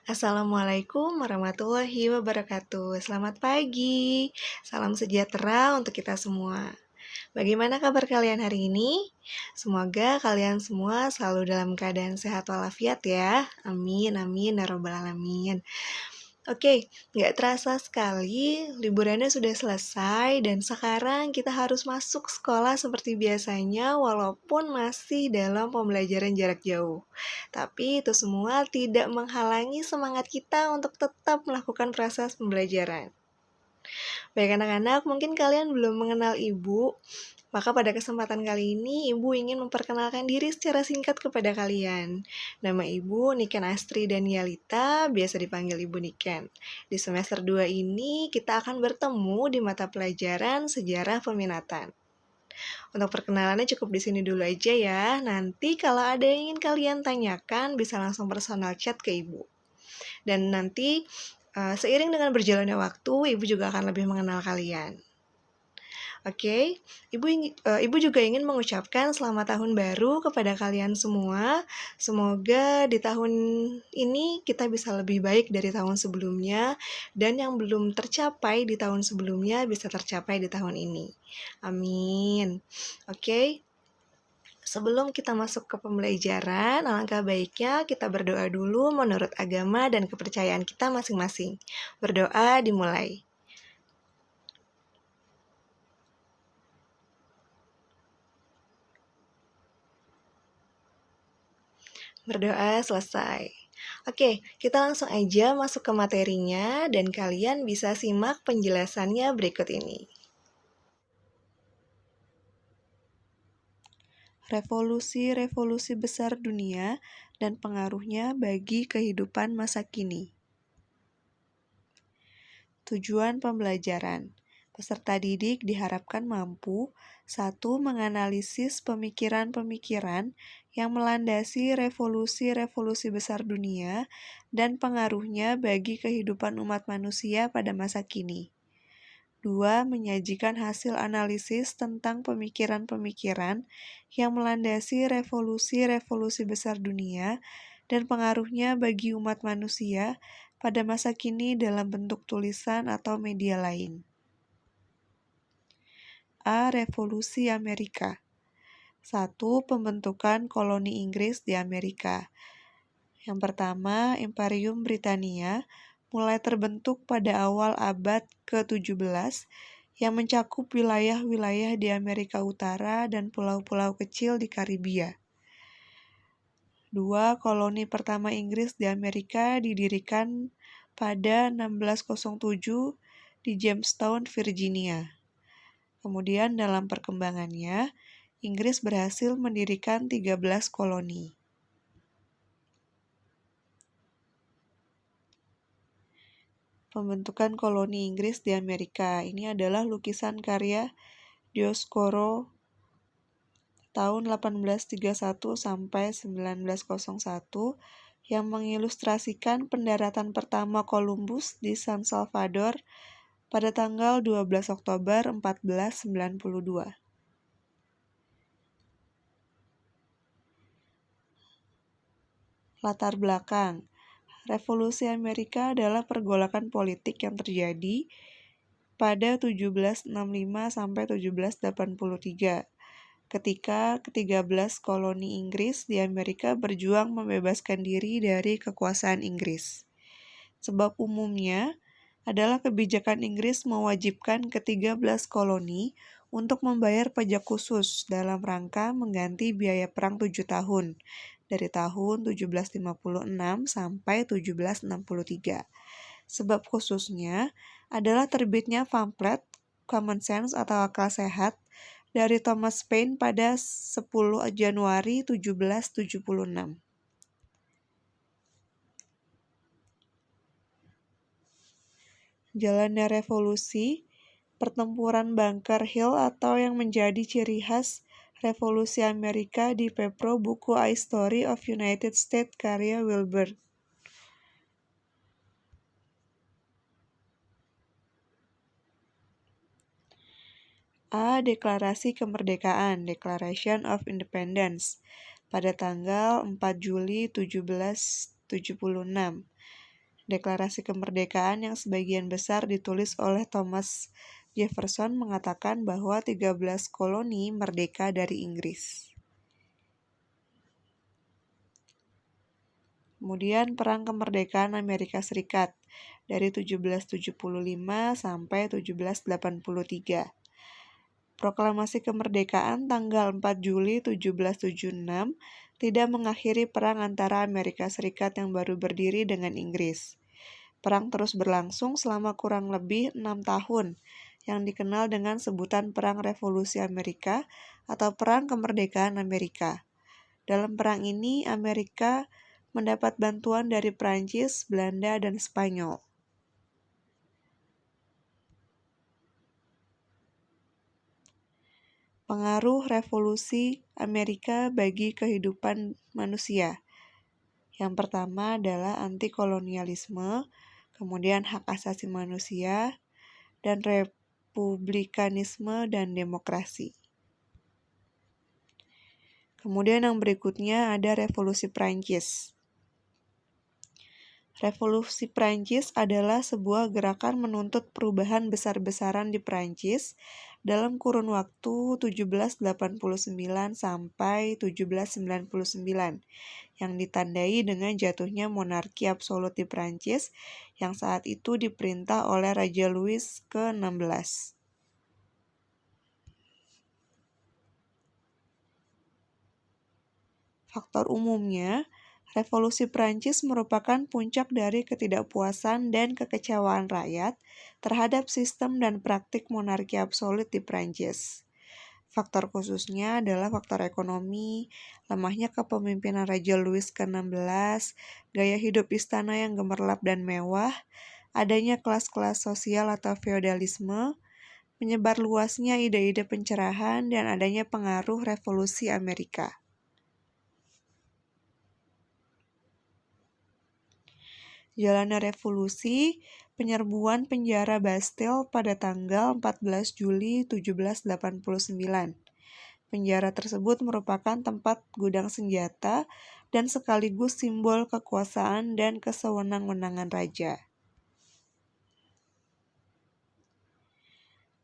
Assalamualaikum warahmatullahi wabarakatuh. Selamat pagi, salam sejahtera untuk kita semua. Bagaimana kabar kalian hari ini? Semoga kalian semua selalu dalam keadaan sehat walafiat ya. Amin, amin, ya rabbal alamin. Oke, nggak terasa sekali liburannya sudah selesai dan sekarang kita harus masuk sekolah seperti biasanya walaupun masih dalam pembelajaran jarak jauh. Tapi itu semua tidak menghalangi semangat kita untuk tetap melakukan proses pembelajaran. Baik anak-anak, mungkin kalian belum mengenal ibu, maka pada kesempatan kali ini, Ibu ingin memperkenalkan diri secara singkat kepada kalian. Nama Ibu Niken Astri Danialita, biasa dipanggil Ibu Niken. Di semester 2 ini, kita akan bertemu di mata pelajaran Sejarah Peminatan. Untuk perkenalannya cukup di sini dulu aja ya. Nanti kalau ada yang ingin kalian tanyakan, bisa langsung personal chat ke Ibu. Dan nanti, seiring dengan berjalannya waktu, Ibu juga akan lebih mengenal kalian. Oke, Ibu juga ingin mengucapkan selamat tahun baru kepada kalian semua. Semoga di tahun ini kita bisa lebih baik dari tahun sebelumnya dan yang belum tercapai di tahun sebelumnya bisa tercapai di tahun ini. Amin. Oke. Sebelum kita masuk ke pembelajaran, alangkah baiknya kita berdoa dulu menurut agama dan kepercayaan kita masing-masing. Berdoa dimulai. Berdoa selesai. Oke, kita langsung aja masuk ke materinya dan kalian bisa simak penjelasannya berikut ini. Revolusi-revolusi besar dunia dan pengaruhnya bagi kehidupan masa kini. Tujuan pembelajaran. Peserta didik diharapkan mampu 1. Menganalisis pemikiran-pemikiran yang melandasi revolusi-revolusi besar dunia dan pengaruhnya bagi kehidupan umat manusia pada masa kini. 2. Menyajikan hasil analisis tentang pemikiran-pemikiran yang melandasi revolusi-revolusi besar dunia dan pengaruhnya bagi umat manusia pada masa kini dalam bentuk tulisan atau media lain. A. Revolusi Amerika. 1. Pembentukan koloni Inggris di Amerika. Yang pertama, Imperium Britania mulai terbentuk pada awal abad ke-17 yang mencakup wilayah-wilayah di Amerika Utara dan pulau-pulau kecil di Karibia. 2. Koloni pertama Inggris di Amerika didirikan pada 1607 di Jamestown, Virginia. Kemudian dalam perkembangannya, Inggris berhasil mendirikan 13 koloni. Pembentukan koloni Inggris di Amerika. Ini adalah lukisan karya Dioscoro tahun 1831 sampai 1901 yang mengilustrasikan pendaratan pertama Columbus di San Salvador pada tanggal 12 Oktober 1492. Latar belakang. Revolusi Amerika adalah pergolakan politik yang terjadi pada 1765 sampai 1783 ketika ke-13 koloni Inggris di Amerika berjuang membebaskan diri dari kekuasaan Inggris. Sebab umumnya adalah kebijakan Inggris mewajibkan ke-13 koloni untuk membayar pajak khusus dalam rangka mengganti biaya perang 7 tahun dari tahun 1756 sampai 1763. Sebab khususnya adalah terbitnya pamflet Common Sense atau akal sehat dari Thomas Paine pada 10 Januari 1776. Jalannya revolusi, pertempuran Bunker Hill atau yang menjadi ciri khas Revolusi Amerika di Pepro buku A History of United States karya Wilbur. A. Deklarasi Kemerdekaan Declaration of Independence pada tanggal 4 Juli 1776. Deklarasi kemerdekaan yang sebagian besar ditulis oleh Thomas Jefferson mengatakan bahwa 13 koloni merdeka dari Inggris. Kemudian Perang Kemerdekaan Amerika Serikat dari 1775 sampai 1783. Proklamasi kemerdekaan tanggal 4 Juli 1776 tidak mengakhiri perang antara Amerika Serikat yang baru berdiri dengan Inggris. Perang terus berlangsung selama kurang lebih 6 tahun, yang dikenal dengan sebutan Perang Revolusi Amerika atau Perang Kemerdekaan Amerika. Dalam perang ini, Amerika mendapat bantuan dari Prancis, Belanda, dan Spanyol. Pengaruh Revolusi Amerika bagi kehidupan manusia. Yang pertama adalah anti-kolonialisme, kemudian hak asasi manusia, dan republikanisme dan demokrasi. Kemudian yang berikutnya ada Revolusi Prancis. Revolusi Prancis adalah sebuah gerakan menuntut perubahan besar-besaran di Prancis dalam kurun waktu 1789 sampai 1799 yang ditandai dengan jatuhnya monarki absolut di Prancis yang saat itu diperintah oleh Raja Louis ke-16. Faktor umumnya, Revolusi Prancis merupakan puncak dari ketidakpuasan dan kekecewaan rakyat terhadap sistem dan praktik monarki absolut di Prancis. Faktor khususnya adalah faktor ekonomi, lemahnya kepemimpinan Raja Louis ke-16, gaya hidup istana yang gemerlap dan mewah, adanya kelas-kelas sosial atau feodalisme, menyebar luasnya ide-ide pencerahan, dan adanya pengaruh revolusi Amerika. Jalannya revolusi, penyerbuan penjara Bastille pada tanggal 14 Juli 1789. Penjara tersebut merupakan tempat gudang senjata dan sekaligus simbol kekuasaan dan kesewenang-wenangan raja.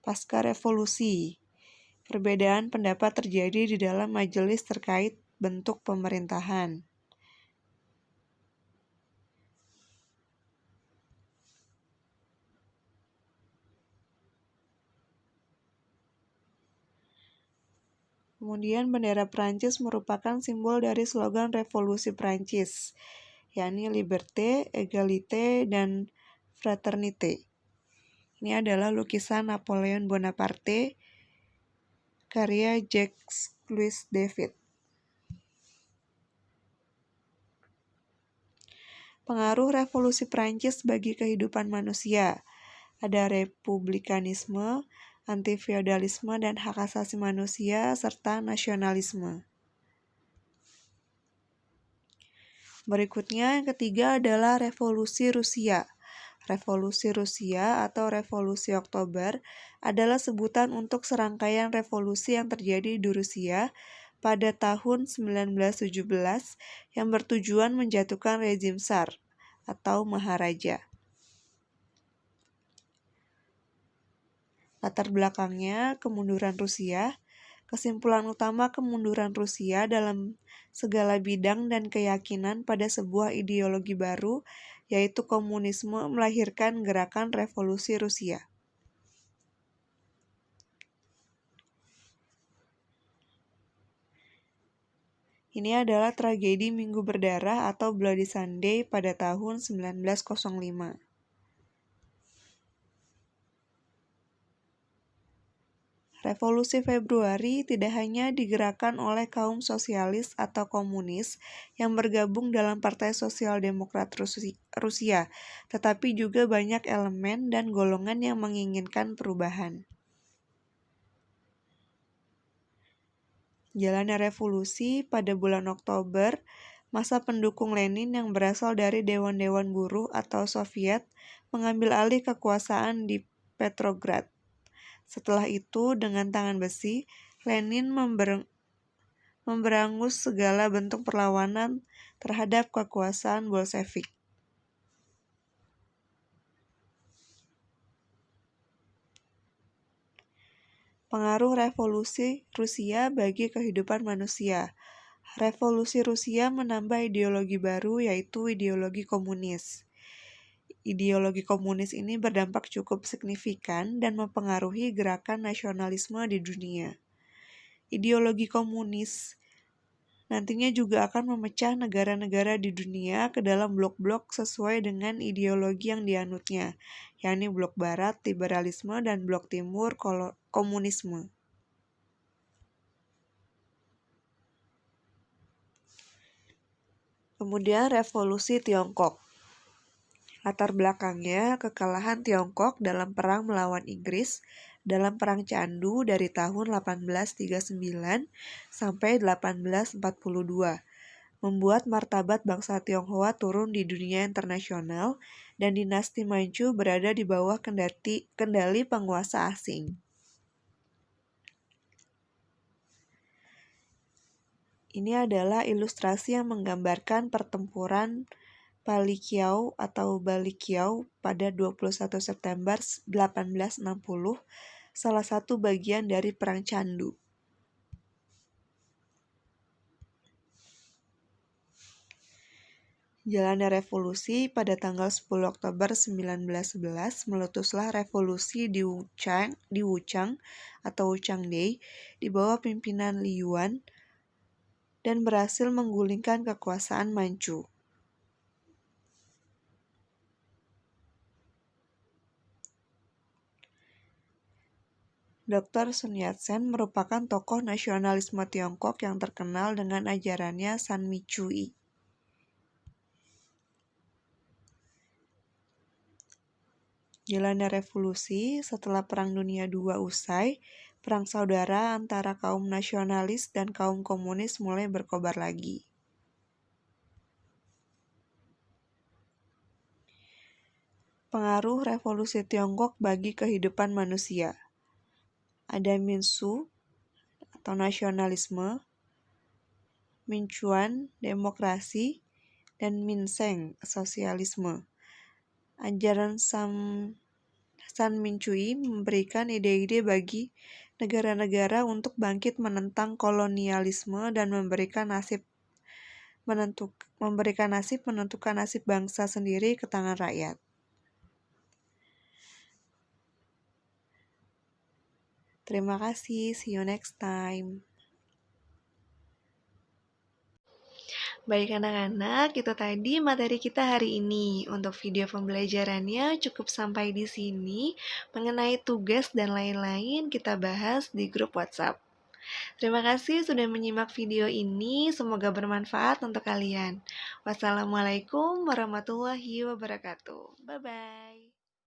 Pasca revolusi, perbedaan pendapat terjadi di dalam majelis terkait bentuk pemerintahan. Kemudian bendera Prancis merupakan simbol dari slogan Revolusi Prancis, yakni Liberté, Égalité, dan Fraternité. Ini adalah lukisan Napoleon Bonaparte, karya Jacques-Louis David. Pengaruh Revolusi Prancis bagi kehidupan manusia. Ada republikanisme, anti-feodalisme dan hak asasi manusia, serta nasionalisme. Berikutnya, yang ketiga adalah Revolusi Rusia. Revolusi Rusia atau Revolusi Oktober adalah sebutan untuk serangkaian revolusi yang terjadi di Rusia pada tahun 1917 yang bertujuan menjatuhkan rezim Tsar atau Maharaja. Latar belakangnya, kemunduran Rusia. Kesimpulan utama kemunduran Rusia dalam segala bidang dan keyakinan pada sebuah ideologi baru, yaitu komunisme, melahirkan gerakan revolusi Rusia. Ini adalah tragedi Minggu Berdarah atau Bloody Sunday pada tahun 1905. Revolusi Februari tidak hanya digerakkan oleh kaum sosialis atau komunis yang bergabung dalam Partai Sosial Demokrat Rusia, tetapi juga banyak elemen dan golongan yang menginginkan perubahan. Jalannya revolusi pada bulan Oktober, masa pendukung Lenin yang berasal dari dewan-dewan buruh atau Soviet mengambil alih kekuasaan di Petrograd. Setelah itu, dengan tangan besi, Lenin memberangus segala bentuk perlawanan terhadap kekuasaan Bolshevik. Pengaruh revolusi Rusia bagi kehidupan manusia. Revolusi Rusia menambah ideologi baru, yaitu ideologi komunis. Ideologi komunis ini berdampak cukup signifikan dan mempengaruhi gerakan nasionalisme di dunia. Ideologi komunis nantinya juga akan memecah negara-negara di dunia ke dalam blok-blok sesuai dengan ideologi yang dianutnya, yakni blok barat, liberalisme, dan blok timur, komunisme. Kemudian revolusi Tiongkok. Latar belakangnya kekalahan Tiongkok dalam perang melawan Inggris dalam Perang Candu dari tahun 1839 sampai 1842. Membuat martabat bangsa Tionghoa turun di dunia internasional dan dinasti Manchu berada di bawah kendali penguasa asing. Ini adalah ilustrasi yang menggambarkan pertempuran Palikiau atau Balikiau pada 21 September 1860, salah satu bagian dari Perang Candu. Jalannya revolusi pada tanggal 10 Oktober 1911 meletuslah revolusi di Wuchang atau Wuchangday di bawah pimpinan Li Yuan dan berhasil menggulingkan kekuasaan Manchu. Dr. Sun Yat-sen merupakan tokoh nasionalisme Tiongkok yang terkenal dengan ajarannya Sanminchu-i. Jalannya revolusi setelah Perang Dunia II usai, perang saudara antara kaum nasionalis dan kaum komunis mulai berkobar lagi. Pengaruh revolusi Tiongkok bagi kehidupan manusia. Ada Minsu atau nasionalisme, Minchuan demokrasi, dan Minseng sosialisme. Ajaran Sanminchu-i memberikan ide-ide bagi negara-negara untuk bangkit menentang kolonialisme dan memberikan nasib menentukan nasib bangsa sendiri ke tangan rakyat. Terima kasih, see you next time. Baik anak-anak, itu tadi materi kita hari ini. Untuk video pembelajarannya cukup sampai di sini. Mengenai tugas dan lain-lain kita bahas di grup WhatsApp. Terima kasih sudah menyimak video ini, semoga bermanfaat untuk kalian. Wassalamualaikum warahmatullahi wabarakatuh. Bye-bye.